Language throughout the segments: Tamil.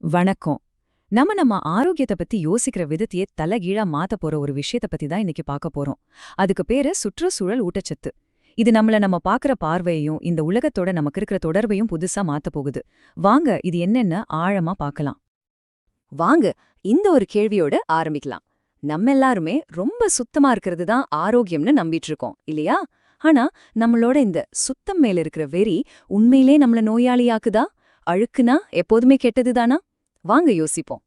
வணக்கம். நம்ம ஆரோக்கியத்தை பத்தி யோசிக்கிற விதத்தையே தலைகீழா மாத்த போற ஒரு விஷயத்தை பத்தி தான் இன்னைக்கு பார்க்க போறோம். அதுக்கு பேரு சுற்றுச்சூழல் ஊட்டச்சத்து. இது நம்ம பார்க்குற பார்வையையும் இந்த உலகத்தோட நமக்கு இருக்கிற தொடர்பையும் புதுசா மாத்த போகுது. வாங்க இது என்னன்னு ஆழமா பார்க்கலாம். வாங்க இந்த ஒரு கேள்வியோட ஆரம்பிக்கலாம். நம்ம எல்லாருமே ரொம்ப சுத்தமா இருக்கிறது தான் ஆரோக்கியம்னு நம்பிட்டு இருக்கோம் இல்லையா? ஆனா நம்மளோட இந்த சுத்தம் மேல இருக்கிற வெறி உண்மையிலே நம்மள நோயாளியாக்குதா? அழுக்குனா எப்போதுமே கெட்டதுதானா? வாங்க யோசிப்போம்.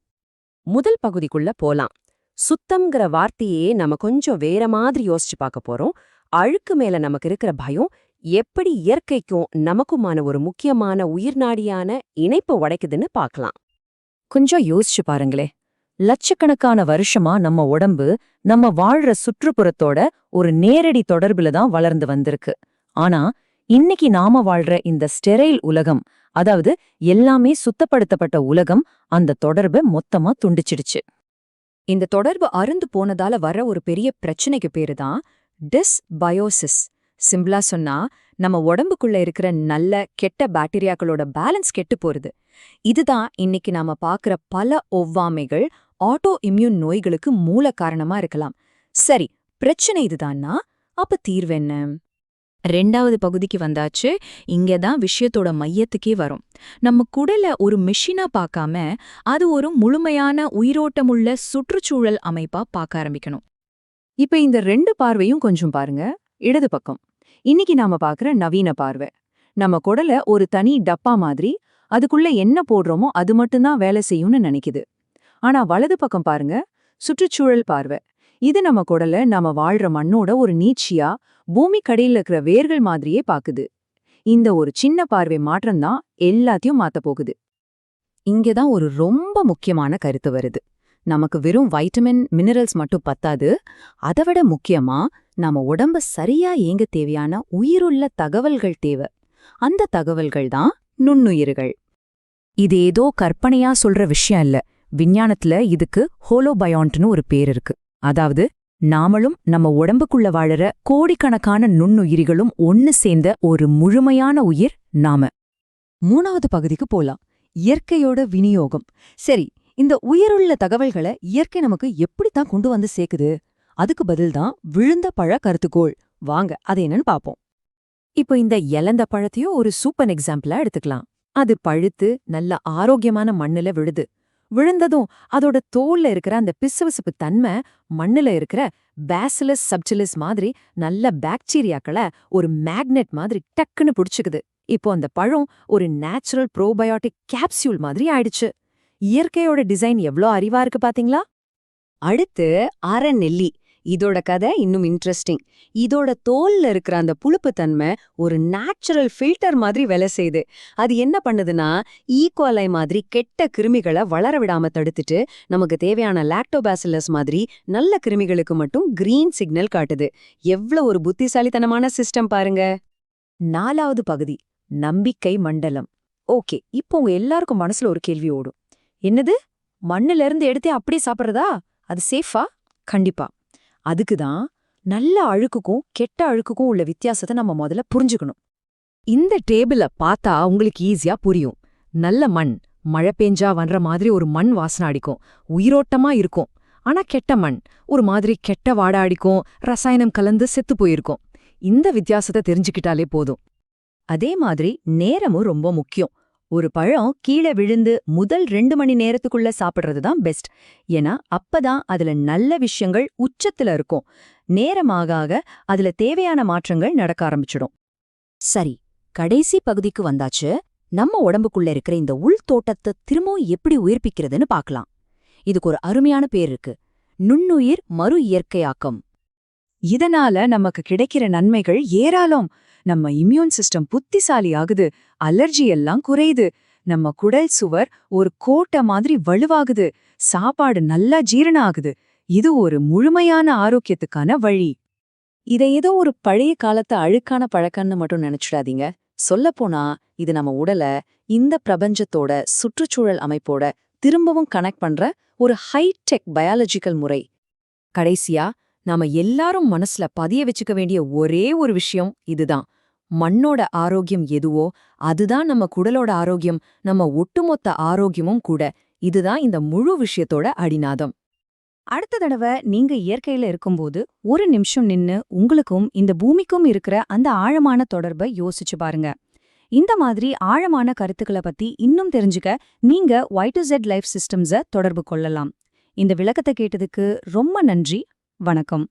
முதல் பகுதிக்குள்ள போலாம். சுத்தம்ங்கிற வார்த்தையே நம்ம கொஞ்சம் வேற மாதிரி யோசிச்சு பார்க்க போறோம். அழுக்கு மேல நமக்கு இருக்கிற பயம் எப்படி இயற்கைக்கும் நமக்குமான ஒரு முக்கியமான உயிர்நாடியான இணைப்பு உடைக்குதுன்னு பார்க்கலாம். கொஞ்சம் யோசிச்சு பாருங்களே. லட்சக்கணக்கான வருஷமா நம்ம உடம்பு நம்ம வாழ்ற சுற்றுப்புறத்தோட ஒரு நேரடி தொடர்புல தான் வளர்ந்து வந்திருக்கு. ஆனா இன்னைக்கு நாம வாழ்ற இந்த ஸ்டெரைல் உலகம், அதாவது எல்லாமே சுத்தப்படுத்தப்பட்ட உலகம், அந்த தொடர்பை மொத்தமா துண்டிச்சிடுச்சு. இந்த தொடர்பு அருந்து போனதால வர ஒரு பெரிய பிரச்சனைக்கு பேரு தான் டிஸ்பயோசிஸ். சிம்பிளா சொன்னா நம்ம உடம்புக்குள்ள இருக்கிற நல்ல கெட்ட பாக்டீரியாக்களோட பேலன்ஸ் கெட்டு போறது. இதுதான் இன்னைக்கு நாம பாக்குற பல ஒவ்வாமைகள், ஆட்டோ இம்யூன் நோய்களுக்கு மூல காரணமா இருக்கலாம். சரி, பிரச்சனை இதுதான்னா அப்ப தீர்வு என்ன? ரெண்டாவது பகுதிக்கு வந்தாச்சு. இங்கதான் விஷயத்தோட மையத்துக்கே வரும். நம்ம குடலை ஒரு மெஷினா பார்க்காம அது ஒரு முழுமையான உயிரோட்டமுள்ள சுற்றுச்சூழல் அமைப்பா பார்க்க ஆரம்பிக்கணும். இப்ப இந்த ரெண்டு பார்வையும் கொஞ்சம் பாருங்க. இடது பக்கம் இன்னைக்கு நாம பாக்குற நவீன பார்வை, நம்ம குடலை ஒரு தனி டப்பா மாதிரி, அதுக்குள்ள என்ன போடுறோமோ அது மட்டும்தான் வேலை செய்யும்னு நினைக்குது. ஆனா வலது பக்கம் பாருங்க, சுற்றுச்சூழல் பார்வை. இது நம்ம குடலை நாம வாழ்ற மண்ணோட ஒரு நீட்சியா, பூமி கடையில இருக்கிற வேர்கள் மாதிரியே பாக்குது. இந்த ஒரு சின்ன பார்வை மாற்றம்தான் எல்லாத்தையும் மாத்த போகுது. இங்கதான் ஒரு ரொம்ப முக்கியமான கருத்து வருது. நமக்கு வெறும் வைட்டமின் மினரல்ஸ் மட்டும் பத்தாது. அதைவிட முக்கியமா நம்ம உடம்ப சரியா இயங்க தேவையான உயிருள்ள தகவல்கள் தேவை. அந்த தகவல்கள் தான் நுண்ணுயிர்கள். இது ஏதோ கற்பனையா சொல்ற விஷயம் இல்ல. விஞ்ஞானத்துல இதுக்கு ஹோலோபயான்ட்னு ஒரு பேர் இருக்கு. அதாவது நாமளும் நம்ம உடம்புக்குள்ள வாழற கோடிக்கணக்கான நுண்ணுயிரிகளும் ஒன்னு சேர்ந்த ஒரு முழுமையான உயிர் நாம. மூணாவது பகுதிக்கு போலாம். இயற்கையோட விநியோகம். சரி, இந்த உயிருள்ள தகவல்களை இயற்கை நமக்கு எப்படித்தான் கொண்டு வந்து சேர்க்குது? அதுக்கு பதில்தான் விழுந்த பழ கருத்துக்கோள். வாங்க அது என்னன்னு பாப்போம். இப்போ இந்த இலந்த பழத்தையும் ஒரு சூப்பர் எக்ஸாம்பிளா எடுத்துக்கலாம். அது பழுத்து நல்ல ஆரோக்கியமான மண்ணுல விழுது. விழுந்ததும் அதோட தோல்ல இருக்கிற அந்த பிசுபிசுப்பு தன்மை மண்ணுல இருக்கிற பேசிலஸ் சப்டிலிஸ் மாதிரி நல்ல பாக்டீரியாக்களை ஒரு மேக்னெட் மாதிரி டக்குன்னு புடிச்சுக்குது. இப்போ அந்த பழம் ஒரு நேச்சுரல் ப்ரோபயோட்டிக் கேப்சியூல் மாதிரி ஆயிடுச்சு. இயற்கையோட டிசைன் எவ்ளோ அறிவா இருக்கு பாத்தீங்களா? அடுத்து அரைநெல்லி. இதோட கதை இன்னும் இன்ட்ரெஸ்டிங். இதோட தோல்ல இருக்கிற அந்த புளிப்பு தன்மை ஒரு நேச்சுரல் ஃபில்டர் மாதிரி வேலை செய்யுது. அது என்ன பண்ணுதுன்னா, ஈகோலை மாதிரி கெட்ட கிருமிகளை வளர விடாம தடுத்துட்டு நமக்கு தேவையான லாக்டோபாசிலஸ் மாதிரி நல்ல கிருமிகளுக்கு மட்டும் கிரீன் சிக்னல் காட்டுது. எவ்ளோ ஒரு புத்திசாலித்தனமான சிஸ்டம் பாருங்க. நாலாவது பகுதி, நம்பிக்கை மண்டலம். ஓகே, இப்போ உங்க எல்லாருக்கும் மனசுல ஒரு கேள்வி ஓடும். என்னது, மண்ணுல இருந்து எடுத்தே அப்படியே சாப்பிட்றதா? அது சேஃபா? கண்டிப்பா. அதுக்குதான் நல்ல அழுக்குக்கும் கெட்ட அழுக்குக்கும் உள்ள வித்தியாசத்தை நம்ம முதல்ல புரிஞ்சுக்கணும். இந்த டேபிள பார்த்தா உங்களுக்கு ஈஸியா புரியும். நல்ல மண், மழை பெஞ்சா வர்ற மாதிரி ஒரு மண் வாசனை அடிக்கும், உயிரோட்டமா இருக்கும். ஆனா கெட்ட மண் ஒரு மாதிரி கெட்ட வாடை அடிக்கும், ரசாயனம் கலந்து செத்து போயிருக்கும். இந்த வித்தியாசத்தை தெரிஞ்சுக்கிட்டாலே போதும். அதே மாதிரி நேரமும் ரொம்ப முக்கியம். ஒரு பழம் கீழே விழுந்து முதல் 2 மணி நேரத்துக்குள்ள சாப்பிடுறது தான் பெஸ்ட். ஏன்னா அப்பதான் அதுல நல்ல விஷயங்கள் உச்சத்துல இருக்கும். நேரமாக ஆக அதுல தேவையான மாற்றங்கள் நடக்க ஆரம்பிச்சிடும். சரி, கடைசி பகுதிக்கு வந்தாச்சு. நம்ம உடம்புக்குள்ள இருக்கிற இந்த உள் தோட்டத்தை திரும்பவும் எப்படி உயிர்ப்பிக்கிறதுன்னு பார்க்கலாம். இதுக்கு ஒரு அருமையான பேர் இருக்கு, நுண்ணுயிர் மறு இயற்கையாக்கம். இதனால நமக்கு கிடைக்கிற நன்மைகள் ஏராளம். நம்ம இம்யூன் சிஸ்டம் புத்திசாலி ஆகுது, அலர்ஜி எல்லாம் குறையுது, நம்ம குடல் சுவர் ஒரு கோட்டை மாதிரி வலுவாகுது, சாப்பாடு நல்லா ஜீரணம் ஆகுது. இது ஒரு முழுமையான ஆரோக்கியத்துக்கான வழி. இதை ஏதோ ஒரு பழைய காலத்து அழுக்கான பழக்கம்னு மட்டும் நினைச்சிடாதீங்க. சொல்லப்போனா இது நம்ம உடலை இந்த பிரபஞ்சத்தோட சுற்றுச்சூழல் அமைப்போட திரும்பவும் கனெக்ட் பண்ற ஒரு ஹைடெக் பயாலஜிக்கல் முறை. கடைசியா நாம எல்லாரும் மனசுல பதிய வச்சுக்க வேண்டிய ஒரே ஒரு விஷயம் இதுதான். மண்ணோட ஆரோக்கியம் எதுவோ அதுதான் நம்ம குடலோட ஆரோக்கியம், நம்ம ஒட்டுமொத்த ஆரோக்கியமும் கூட. இதுதான் இந்த முழு விஷயத்தோட அடிநாதம். அடுத்த தடவை நீங்க இயற்கையில இருக்கும்போது ஒரு நிமிஷம் நின்னு உங்களுக்கும் இந்த பூமிக்கும் இருக்கிற அந்த ஆழமான தொடர்பை யோசிச்சு பாருங்க. இந்த மாதிரி ஆழமான கருத்துக்களை பத்தி இன்னும் தெரிஞ்சுக்க நீங்க Y2Z லைஃப் சிஸ்டம்ஸ தொடர்பு கொள்ளலாம். இந்த விளக்கத்தை கேட்டதுக்கு ரொம்ப நன்றி. வணக்கம்.